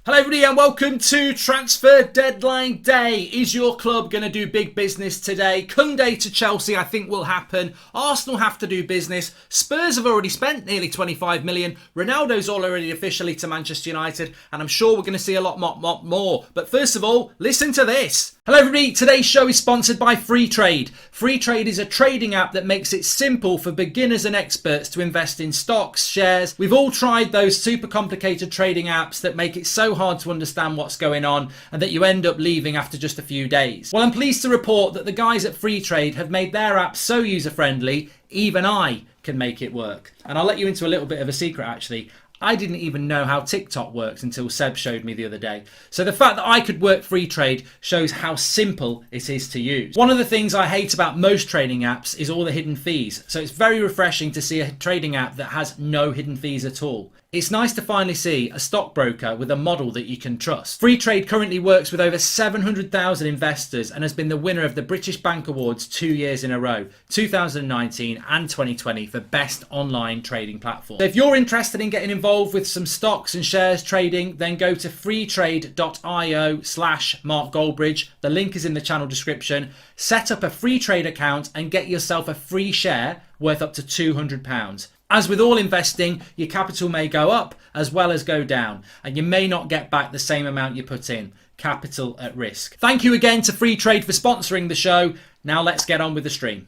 Hello everybody and welcome to Transfer Deadline Day. Is your club going to do big business today? Kounde to Chelsea I think will happen. Arsenal have to do business. Spurs have already spent nearly 25 million. Ronaldo's already officially to Manchester United and I'm sure we're going to see a lot more. But first of all, listen to this. Hello everybody, today's show is sponsored by Freetrade. Freetrade is a trading app that makes it simple for beginners and experts to invest in stocks, shares. We've all tried those super complicated trading apps that make it so hard to understand what's going on and that you end up leaving after just a few days. Well, I'm pleased to report that the guys at Freetrade have made their app so user-friendly, even I can make it work. And I'll let you into a little bit of a secret actually. I didn't even know how TikTok works until Seb showed me the other day. So the fact that I could work Freetrade shows how simple it is to use. One of the things I hate about most trading apps is all the hidden fees. So it's very refreshing to see a trading app that has no hidden fees at all. It's nice to finally see a stockbroker with a model that you can trust. Freetrade currently works with over 700,000 investors and has been the winner of the British Bank Awards 2 years in a row, 2019 and 2020 for best online trading platform. So if you're interested in getting involved with some stocks and shares trading, then go to freetrade.io/Mark Goldbridge. The link is in the channel description. Set up a Freetrade account and get yourself a free share worth up to £200. As with all investing, your capital may go up as well as go down, and you may not get back the same amount you put in. Capital at risk. Thank you again to Freetrade for sponsoring the show. Now let's get on with the stream.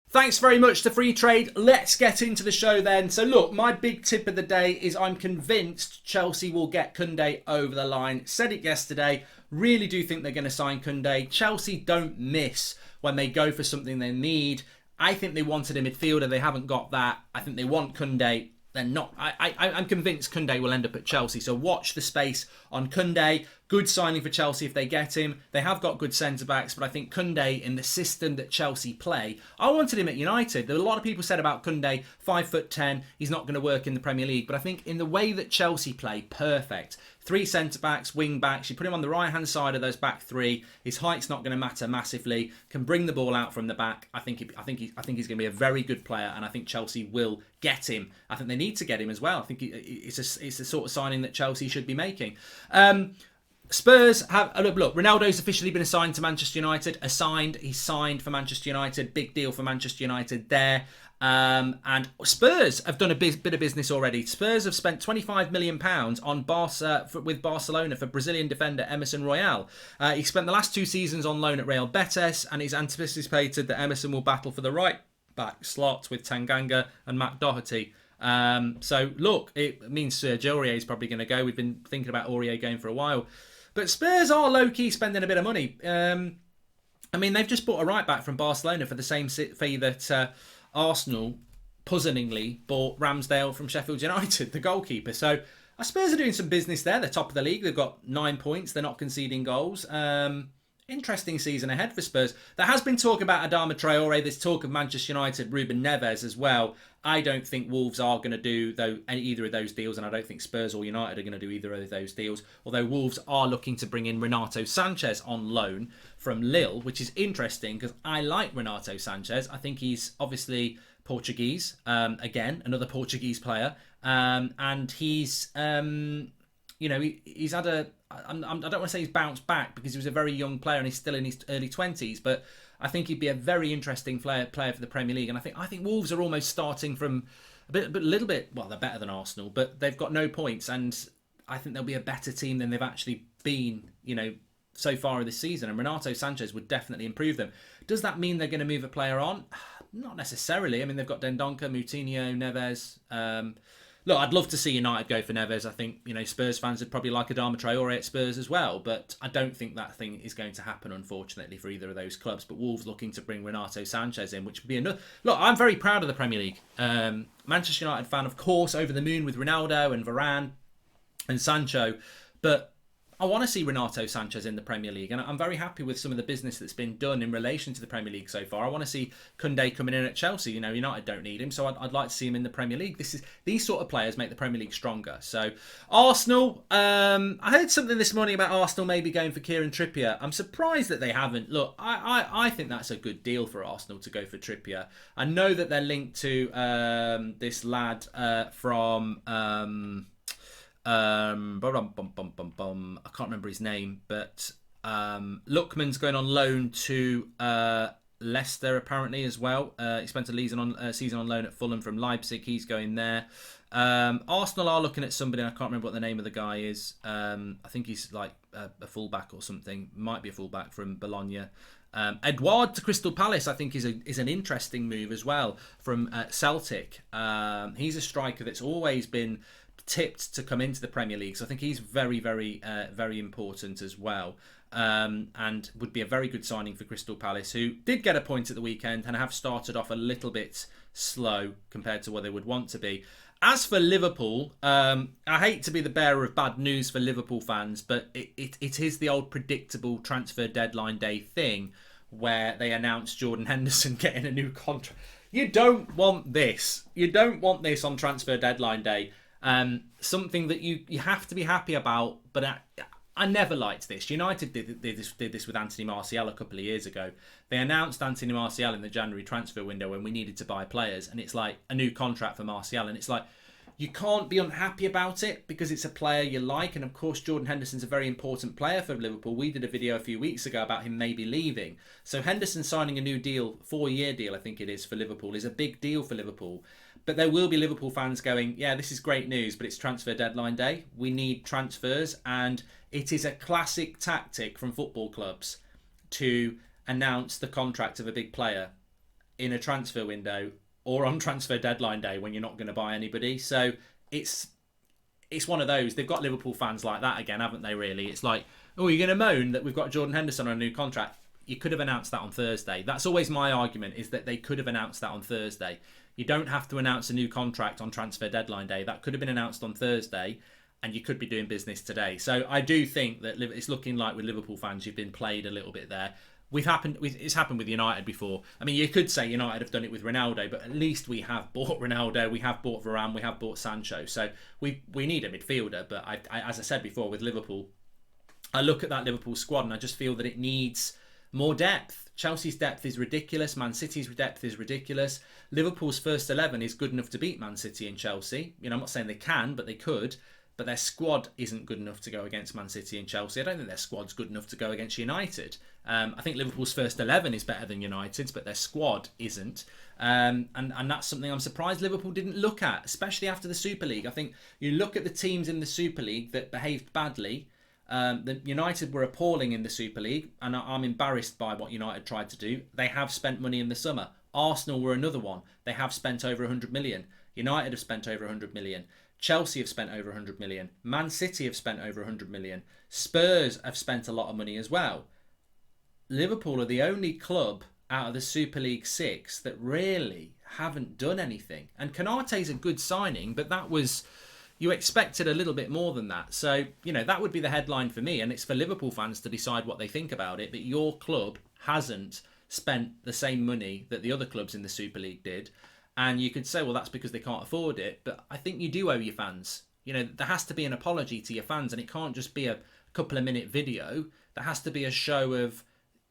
Thanks very much to Freetrade. Let's get into the show then. So look, my big tip of the day is I'm convinced Chelsea will get Kounde over the line. Said it yesterday. Really do think they're going to sign Kounde. Chelsea don't miss when they go for something they need. I think they wanted a midfielder. They haven't got that. I think they want Kounde. They're not. I'm convinced Kounde will end up at Chelsea. So watch the space on Kounde. Good signing for Chelsea if they get him. They have got good centre-backs, but I think Kounde in the system that Chelsea play, I wanted him at United. There were a lot of people said about Kounde, 5'10", he's not going to work in the Premier League. But I think in the way that Chelsea play, perfect. 3 centre-backs, wing-backs. You put him on the right-hand side of those back three. His height's not going to matter massively. Can bring the ball out from the back. I think he's going to be a very good player, and I think Chelsea will get him. I think they need to get him as well. I think it's the sort of signing that Chelsea should be making. Spurs have look. Ronaldo's officially been assigned to Manchester United. He's signed for Manchester United. Big deal for Manchester United there. And Spurs have done a bit of business already. Spurs have spent £25 million on with Barcelona for Brazilian defender Emerson Royal. He spent the last 2 seasons on loan at Real Betis, and it's anticipated that Emerson will battle for the right back slot with Tanganga and Matt Doherty. So look, it means Aurier is probably going to go. We've been thinking about Aurier going for a while. But Spurs are low-key spending a bit of money. I mean, they've just bought a right-back from Barcelona for the same fee that Arsenal, puzzlingly, bought Ramsdale from Sheffield United, the goalkeeper. So Spurs are doing some business there. They're top of the league. They've got 9 points. They're not conceding goals. Interesting season ahead for Spurs. There has been talk about Adama Traore. There's talk of Manchester United, Ruben Neves as well. I don't think Wolves are going to do either of those deals, and I don't think Spurs or United are going to do either of those deals. Although Wolves are looking to bring in Renato Sanchez on loan from Lille, which is interesting because I like Renato Sanchez. I think he's obviously Portuguese. Again, another Portuguese player, and he's he's had a. I don't want to say he's bounced back because he was a very young player and he's still in his early 20s, but I think he'd be a very interesting player for the Premier League. And I think Wolves are almost starting from a little bit. Well, they're better than Arsenal, but they've got no points, and I think they'll be a better team than they've actually been, so far this season. And Renato Sanchez would definitely improve them. Does that mean they're going to move a player on? Not necessarily. I mean, they've got Dendoncker, Moutinho, Neves. Look, I'd love to see United go for Neves. I think, Spurs fans would probably like Adama Traore at Spurs as well. But I don't think that thing is going to happen, unfortunately, for either of those clubs. But Wolves looking to bring Renato Sanchez in, which would be another. Look, I'm very proud of the Premier League. Manchester United fan, of course, over the moon with Ronaldo and Varane and Sancho. But I want to see Renato Sanchez in the Premier League, and I'm very happy with some of the business that's been done in relation to the Premier League so far. I want to see Kounde coming in at Chelsea. United don't need him, so I'd like to see him in the Premier League. These sort of players make the Premier League stronger. So Arsenal, I heard something this morning about Arsenal maybe going for Kieran Trippier. I'm surprised that they haven't. Look, I think that's a good deal for Arsenal to go for Trippier. I know that they're linked to this lad from I can't remember his name, but Lookman's going on loan to Leicester apparently as well. He spent a season on loan at Fulham from Leipzig. He's going there. Arsenal are looking at somebody. I can't remember what the name of the guy is. I think he's like a fullback or something. Might be a fullback from Bologna. Edouard to Crystal Palace, I think, is an interesting move as well from Celtic. He's a striker that's always been tipped to come into the Premier League, so I think he's very, very, very important as well. And would be a very good signing for Crystal Palace, who did get a point at the weekend and have started off a little bit slow compared to what they would want to be. As for Liverpool, I hate to be the bearer of bad news for Liverpool fans, but it is the old predictable transfer deadline day thing where they announce Jordan Henderson getting a new contract. You don't want this. You don't want this on transfer deadline day. Something that you have to be happy about, but I never liked this. United did this with Anthony Martial a couple of years ago. They announced Anthony Martial in the January transfer window when we needed to buy players, and it's like a new contract for Martial, and it's like you can't be unhappy about it because it's a player you like, and of course Jordan Henderson's a very important player for Liverpool. We did a video a few weeks ago about him maybe leaving. So Henderson signing a new deal, 4-year deal I think it is, for Liverpool is a big deal for Liverpool. But there will be Liverpool fans going, yeah, this is great news, but it's transfer deadline day. We need transfers, and it is a classic tactic from football clubs to announce the contract of a big player in a transfer window or on transfer deadline day when you're not going to buy anybody. So it's one of those. They've got Liverpool fans like that again, haven't they, really? It's like, oh, you're going to moan that we've got Jordan Henderson on a new contract. You could have announced that on Thursday. That's always my argument, is that they could have announced that on Thursday. You don't have to announce a new contract on transfer deadline day. That could have been announced on Thursday, and you could be doing business today. So I do think that it's looking like with Liverpool fans, you've been played a little bit there. It's happened with United before. I mean, you could say United have done it with Ronaldo, but at least we have bought Ronaldo, we have bought Varane, we have bought Sancho. So we need a midfielder. But I, as I said before, with Liverpool, I look at that Liverpool squad and I just feel that it needs more depth. Chelsea's depth is ridiculous. Man City's depth is ridiculous. Liverpool's first 11 is good enough to beat Man City and Chelsea. You know, I'm not saying they can, but they could. But their squad isn't good enough to go against Man City and Chelsea. I don't think their squad's good enough to go against United. I think Liverpool's first 11 is better than United's, but their squad isn't. And that's something I'm surprised Liverpool didn't look at, especially after the Super League. I think you look at the teams in the Super League that behaved badly. The United were appalling in the Super League, and I'm embarrassed by what United tried to do. They have spent money in the summer. Arsenal were another one. They have spent over 100 million. United have spent over 100 million. Chelsea have spent over 100 million. Man City have spent over 100 million. Spurs have spent a lot of money as well. Liverpool are the only club out of the Super League 6 that really haven't done anything. And Konate's a good signing, but that was... You expected a little bit more than that. So, you know, that would be the headline for me. And it's for Liverpool fans to decide what they think about it. But your club hasn't spent the same money that the other clubs in the Super League did. And you could say, well, that's because they can't afford it. But I think you do owe your fans. You know, there has to be an apology to your fans. And it can't just be a couple of minute video. There has to be a show of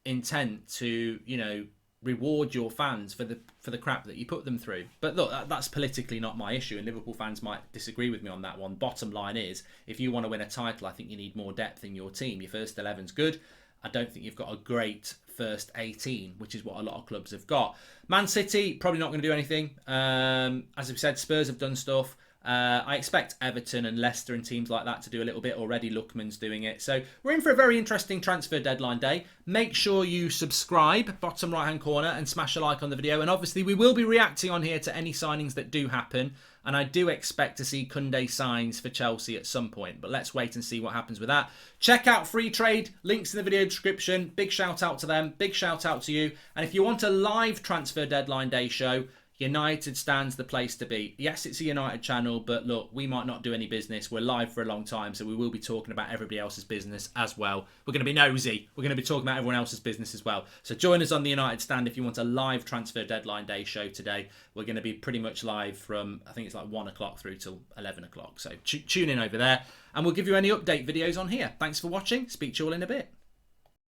intent to, you know, reward your fans for the crap that you put them through. But look, that's politically not my issue, and Liverpool fans might disagree with me on that one. Bottom line is, if you want to win a title, I think you need more depth in your team. Your first 11's good. I don't think you've got a great first 18, which is what a lot of clubs have got. Man City, probably not going to do anything. As I've said, Spurs have done stuff. I expect Everton and Leicester and teams like that to do a little bit already. Lookman's doing it. So we're in for a very interesting transfer deadline day. Make sure you subscribe, bottom right hand corner, and smash a like on the video. And obviously we will be reacting on here to any signings that do happen. And I do expect to see Kounde signs for Chelsea at some point. But let's wait and see what happens with that. Check out Free Trade. Links in the video description. Big shout out to them. Big shout out to you. And if you want a live transfer deadline day show, United Stand's the place to be. Yes, it's a United channel, but look, we might not do any business. We're live for a long time, so we will be talking about everybody else's business as well. We're going to be nosy. We're going to be talking about everyone else's business as well. So join us on the United Stand if you want a live transfer deadline day show today. We're going to be pretty much live from, I think it's like 1 o'clock through till 11 o'clock. So tune in over there, and we'll give you any update videos on here. Thanks for watching. Speak to you all in a bit.